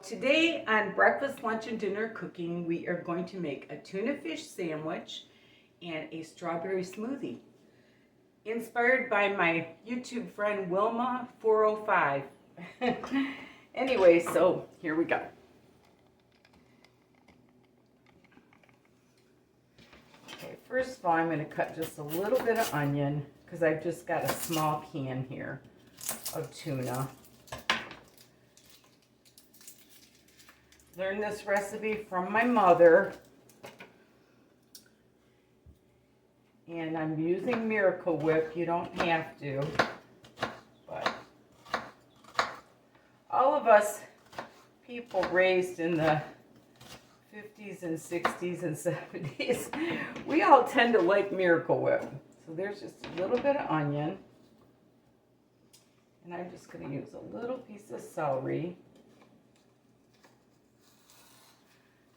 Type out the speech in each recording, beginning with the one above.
Today on breakfast, lunch, and dinner cooking, we are going to make a tuna fish sandwich and a strawberry smoothie. Inspired by my YouTube friend Wilma 405. Anyway, so here we go. Okay, first of all, I'm going to cut just a little bit of onion because I've just got a small can here of tuna. Learned this recipe from my mother, and I'm using Miracle Whip. You don't have to, but all of us people raised in the 50s and 60s and 70s, we all tend to like Miracle Whip. So there's just a little bit of onion, and I'm just going to use a little piece of celery.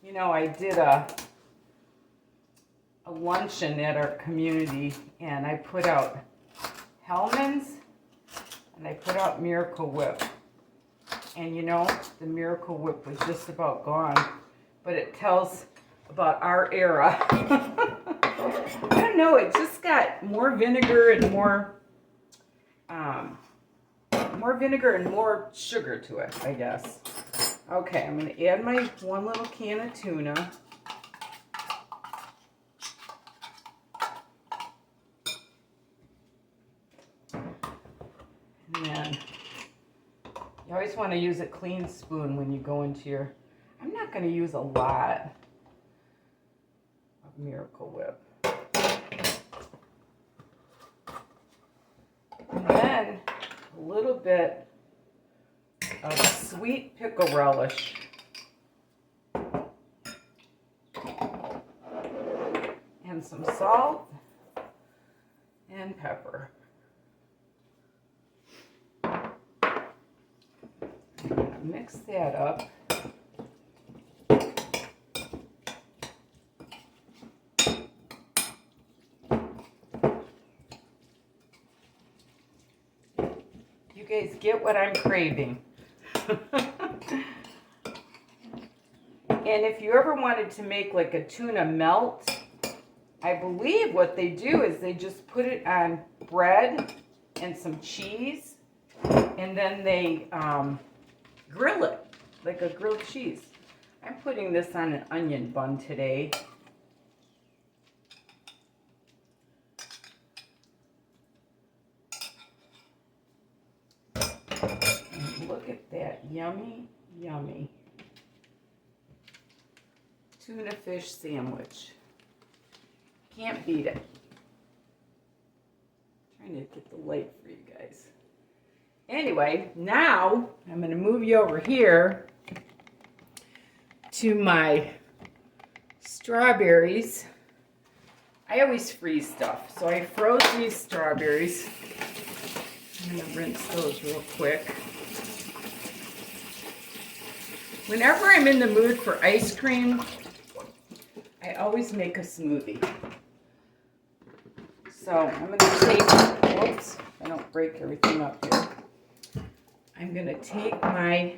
You know, I did a luncheon at our community, and I put out Hellman's, and I put out Miracle Whip. And you know, the Miracle Whip was just about gone, but it tells about our era. I don't know, it just got more vinegar and more sugar to it, I guess. Okay, I'm going to add my one little can of tuna. And then you always want to use a clean spoon when you go into your... I'm not going to use a lot of Miracle Whip. And then a little bit of sweet pickle relish. And some salt and pepper. I'm going to mix that up. You guys get what I'm craving. And if you ever wanted to make like a tuna melt, I believe what they do is they just put it on bread and some cheese, and then they grill it like a grilled cheese. I'm putting this on an onion bun today. And look at that, yummy, yummy tuna fish sandwich. Can't beat it. Trying to get the light for you guys. Anyway, now I'm going to move you over here to my strawberries. I always freeze stuff, so I froze these strawberries. I'm going to rinse those real quick. Whenever I'm in the mood for ice cream, I always make a smoothie. So I'm going to take, whoops, I don't break everything up here. I'm going to take my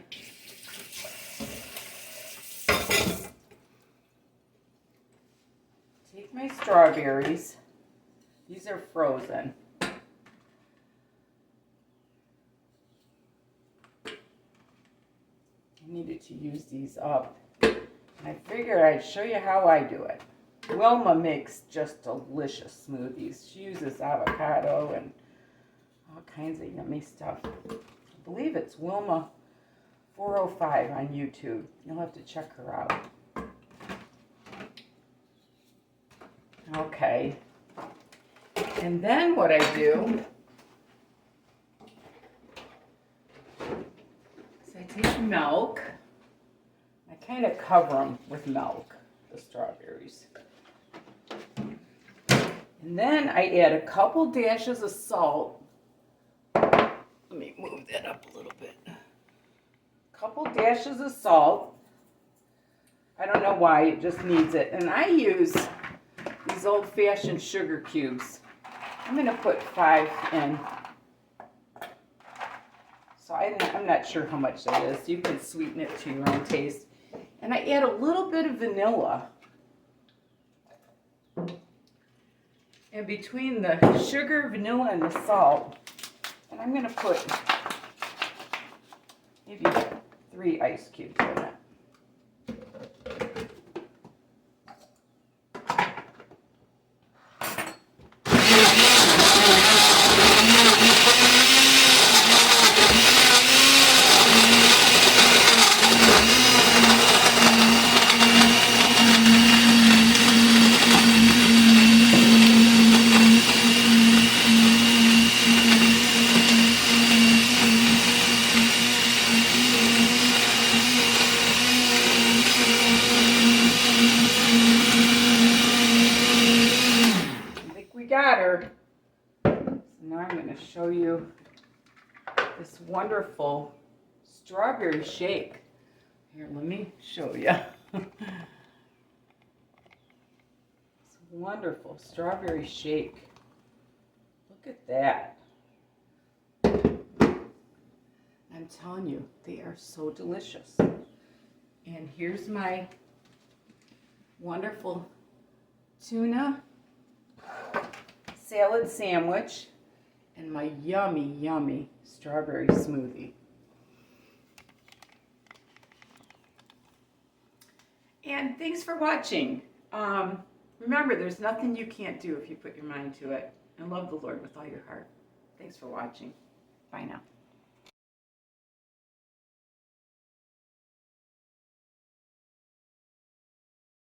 strawberries. These are frozen. I needed to use these up. I figured I'd show you how I do it. Wilma makes just delicious smoothies. She uses avocado and all kinds of yummy stuff. I believe it's Wilma 405 on YouTube. You'll have to check her out. Okay. And then what I do is I take milk. I kind of cover them with milk, the strawberries. And then I add a couple dashes of salt. Let me move that up a little bit. A couple dashes of salt. I don't know why, it just needs it. And I use these old-fashioned sugar cubes. I'm going to put 5 in. So I'm not sure how much that is. You can sweeten it to your own taste. And I add a little bit of vanilla. And between the sugar, vanilla, and the salt, and I'm going to put maybe 3 ice cubes in it. Got her. So now I'm going to show you this wonderful strawberry shake. Here, let me show you. This wonderful strawberry shake. Look at that. I'm telling you, they are so delicious. And here's my wonderful tuna salad sandwich and my yummy, yummy strawberry smoothie. And thanks for watching. Remember, there's nothing you can't do if you put your mind to it. And love the Lord with all your heart. Thanks for watching. Bye now.